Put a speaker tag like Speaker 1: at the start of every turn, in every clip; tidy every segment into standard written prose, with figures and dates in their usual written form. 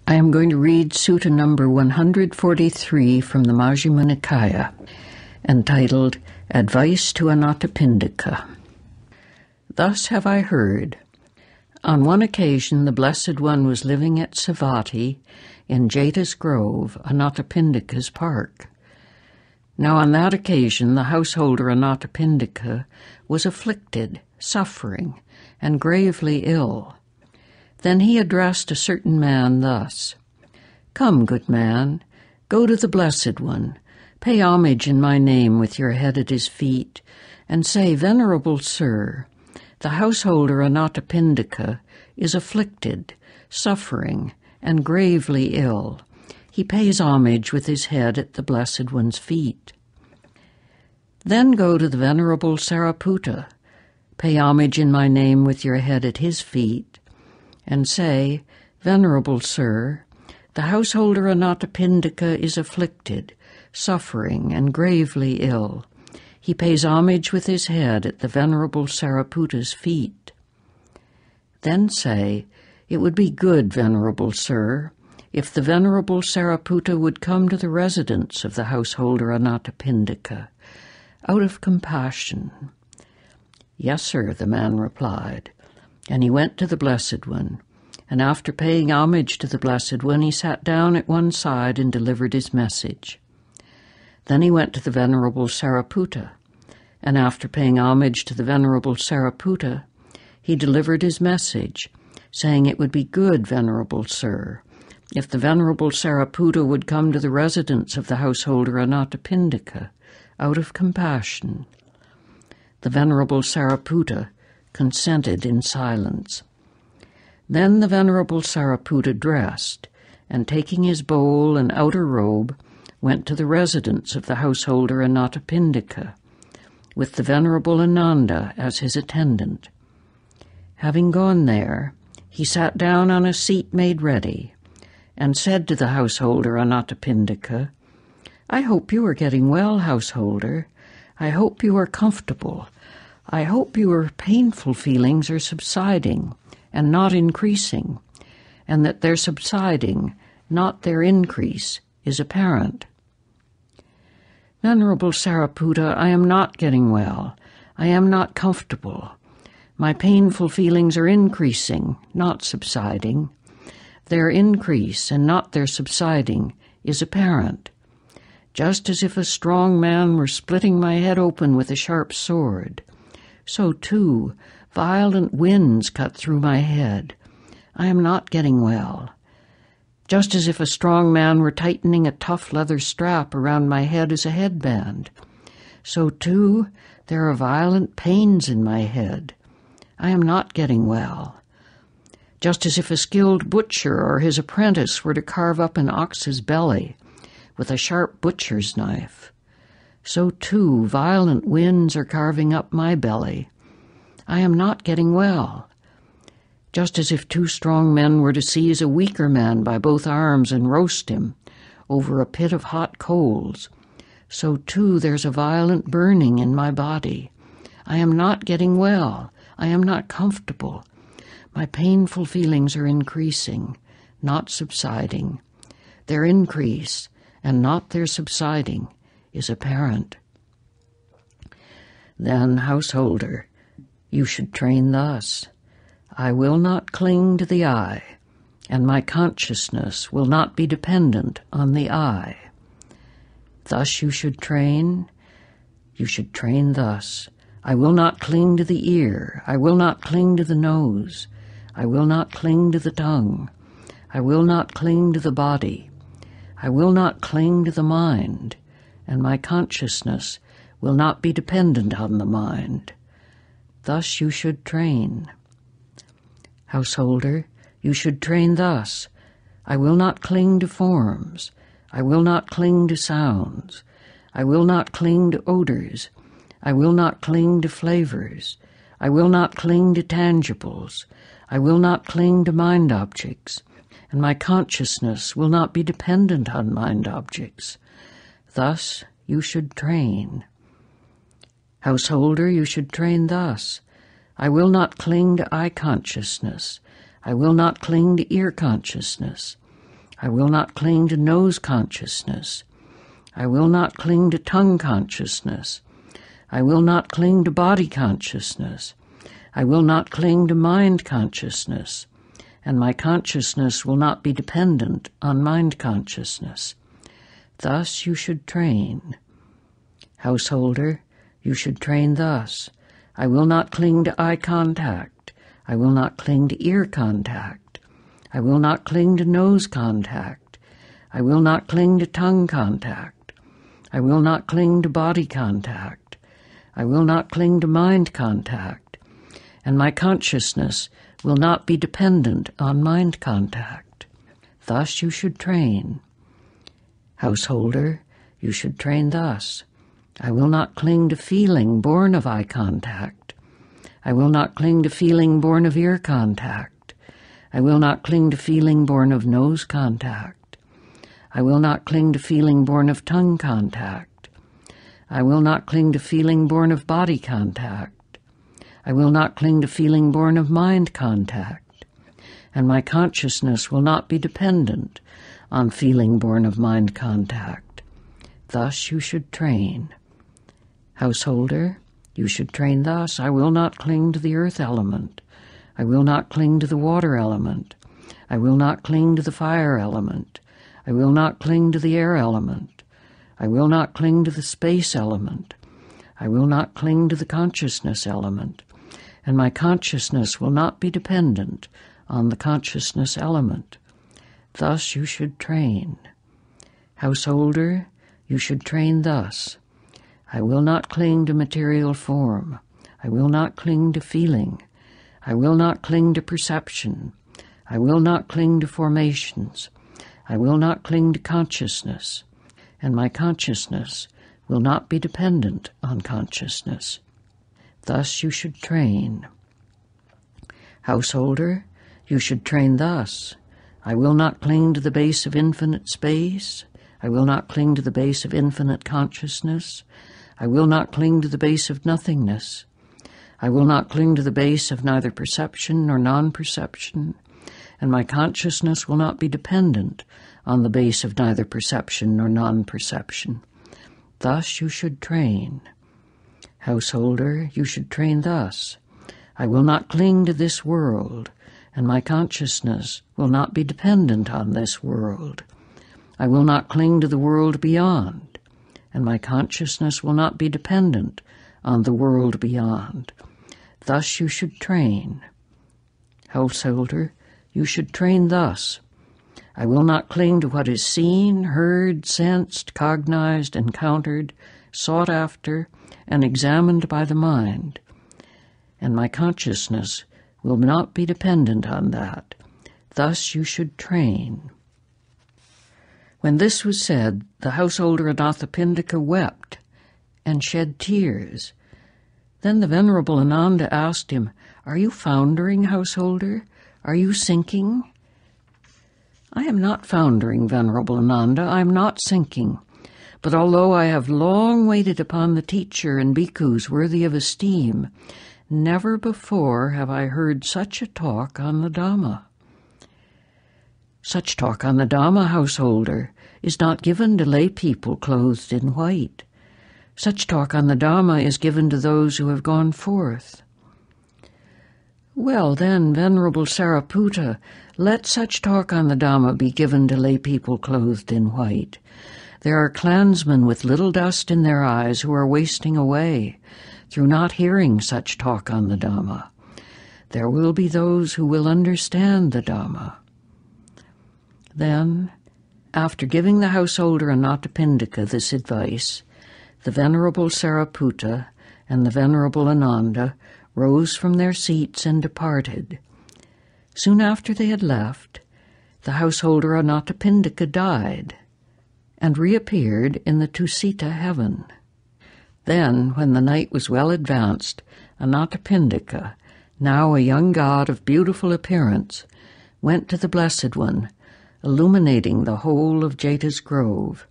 Speaker 1: I am going to read Sutta number 143 from the Majjhima Nikaya, entitled Advice to Anathapindika. Thus have I heard. On one occasion the Blessed One was living at Savatthi in Jeta's Grove, Anathapindika's park. Now on that occasion the householder Anathapindika was afflicted, suffering, and gravely ill. Then he addressed a certain man thus, "Come, good man, go to the Blessed One, pay homage in my name with your head at his feet, and say, Venerable Sir, the householder Anathapindika is afflicted, suffering, and gravely ill. He pays homage with his head at the Blessed One's feet. Then go to the Venerable Sariputta, pay homage in my name with your head at his feet, and say, Venerable Sir, the householder Anathapindika is afflicted, suffering, and gravely ill. He pays homage with his head at the Venerable Sariputta's feet. Then say, It would be good, Venerable Sir, if the Venerable Sariputta would come to the residence of the householder Anathapindika, out of compassion." "Yes, sir," the man replied. And he went to the Blessed One, and after paying homage to the Blessed One, he sat down at one side and delivered his message. Then he went to the Venerable Sariputta, and after paying homage to the Venerable Sariputta, he delivered his message, saying, "It would be good, Venerable Sir, if the Venerable Sariputta would come to the residence of the householder Anathapindika, out of compassion." The Venerable Sariputta consented in silence. Then the Venerable Sariputta dressed, and taking his bowl and outer robe, went to the residence of the householder Anathapindika, with the Venerable Ananda as his attendant. Having gone there, he sat down on a seat made ready, and said to the householder Anathapindika, "I hope you are getting well, householder. I hope you are comfortable. I hope your painful feelings are subsiding and not increasing, and that their subsiding, not their increase, is apparent." "Venerable Sariputta, I am not getting well. I am not comfortable. My painful feelings are increasing, not subsiding. Their increase and not their subsiding is apparent. Just as if a strong man were splitting my head open with a sharp sword, so too violent winds cut through my head. I am not getting well. Just as if a strong man were tightening a tough leather strap around my head as a headband, so too there are violent pains in my head. I am not getting well. Just as if a skilled butcher or his apprentice were to carve up an ox's belly with a sharp butcher's knife, so too violent winds are carving up my belly. I am not getting well. Just as if two strong men were to seize a weaker man by both arms and roast him over a pit of hot coals, so too there's a violent burning in my body. I am not getting well. I am not comfortable. My painful feelings are increasing, not subsiding. Their increase and not their subsiding is apparent." "Then, householder, you should train thus. I will not cling to the I, and my consciousness will not be dependent on the I. Thus you should train. You should train thus. I will not cling to the ear. I will not cling to the nose. I will not cling to the tongue. I will not cling to the body. I will not cling to the mind, and my consciousness will not be dependent on the mind. Thus you should train. Householder, you should train thus. I will not cling to forms. I will not cling to sounds. I will not cling to odors. I will not cling to flavors. I will not cling to tangibles. I will not cling to mind objects, and my consciousness will not be dependent on mind objects. Thus you should train. Householder, you should train thus. I will not cling to eye consciousness. I will not cling to ear consciousness. I will not cling to nose consciousness. I will not cling to tongue consciousness. I will not cling to body consciousness. I will not cling to mind consciousness, and my consciousness will not be dependent on mind consciousness. Thus you should train. Householder, you should train thus. I will not cling to eye contact. I will not cling to ear contact. I will not cling to nose contact. I will not cling to tongue contact. I will not cling to body contact. I will not cling to mind contact. And my consciousness will not be dependent on mind contact. Thus you should train. Householder, you should train thus. I will not cling to feeling born of eye contact. I will not cling to feeling born of ear contact. I will not cling to feeling born of nose contact. I will not cling to feeling born of tongue contact. I will not cling to feeling born of body contact. I will not cling to feeling born of mind contact. And my consciousness will not be dependent on feeling born of mind contact. Thus you should train. Householder, you should train thus. I will not cling to the earth element. I will not cling to the water element. I will not cling to the fire element. I will not cling to the air element. I will not cling to the space element. I will not cling to the consciousness element. And my consciousness will not be dependent on the consciousness element. Thus you should train. Householder, you should train thus. I will not cling to material form. I will not cling to feeling. I will not cling to perception. I will not cling to formations. I will not cling to consciousness. And my consciousness will not be dependent on consciousness. Thus you should train. Householder, you should train thus. I will not cling to the base of infinite space. I will not cling to the base of infinite consciousness. I will not cling to the base of nothingness. I will not cling to the base of neither perception nor non-perception, and my consciousness will not be dependent on the base of neither perception nor non-perception. Thus you should train. Householder, you should train thus. I will not cling to this world, and my consciousness will not be dependent on this world. I will not cling to the world beyond, and my consciousness will not be dependent on the world beyond. Thus you should train. Householder, you should train thus. I will not cling to what is seen, heard, sensed, cognized, encountered, sought after, and examined by the mind, and my consciousness will not be dependent on that. Thus you should train. When this was said, the householder Anathapindika wept and shed tears. Then the Venerable Ananda asked him, "Are you foundering, householder? Are you sinking?" "I am not foundering, Venerable Ananda. I am not sinking. But although I have long waited upon the teacher and bhikkhus worthy of esteem, never before have I heard such a talk on the Dhamma." "Such talk on the Dhamma, householder, is not given to lay people clothed in white. Such talk on the Dhamma is given to those who have gone forth." "Well then, Venerable Sariputta, let such talk on the Dhamma be given to lay people clothed in white. There are clansmen with little dust in their eyes who are wasting away through not hearing such talk on the Dhamma. There will be those who will understand the Dhamma." Then, after giving the householder Anathapindika this advice, the Venerable Sariputta and the Venerable Ananda rose from their seats and departed. Soon after they had left, the householder Anathapindika died and reappeared in the Tusita heaven. Then, when the night was well advanced, Anathapindika, now a young god of beautiful appearance, went to the Blessed One, illuminating the whole of Jeta's grove.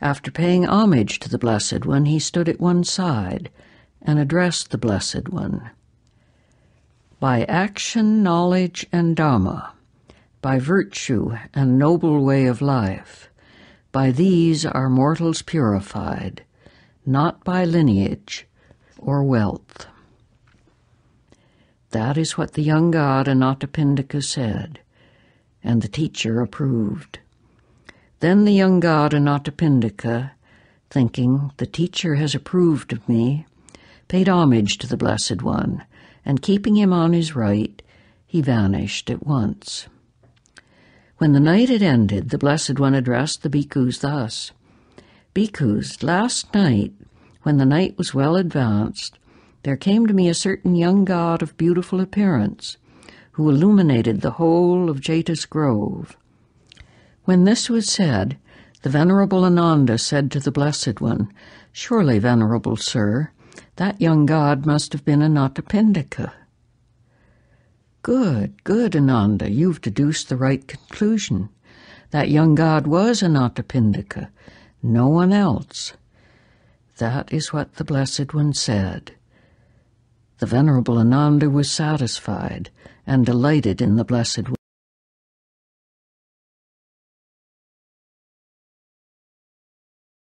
Speaker 1: After paying homage to the Blessed One, he stood at one side and addressed the Blessed One. "By action, knowledge, and Dhamma, by virtue and noble way of life. By these are mortals purified, not by lineage or wealth. That is what the young god Anathapindika said, and the teacher approved. Then the young god Anathapindika, thinking, the teacher has approved of me, paid homage to the Blessed One, and keeping him on his right, he vanished at once. When the night had ended, the Blessed One addressed the bhikkhus thus, Bhikkhus, last night, when the night was well advanced, there came to me a certain young god of beautiful appearance, who illuminated the whole of Jeta's grove. When this was said, the Venerable Ananda said to the Blessed One, Surely, Venerable Sir, that young god must have been Anathapindika. Good, Ananda, you've deduced the right conclusion. That young god was Anathapindika, no one else. That is what the Blessed One said. The Venerable Ananda was satisfied and delighted in the Blessed One.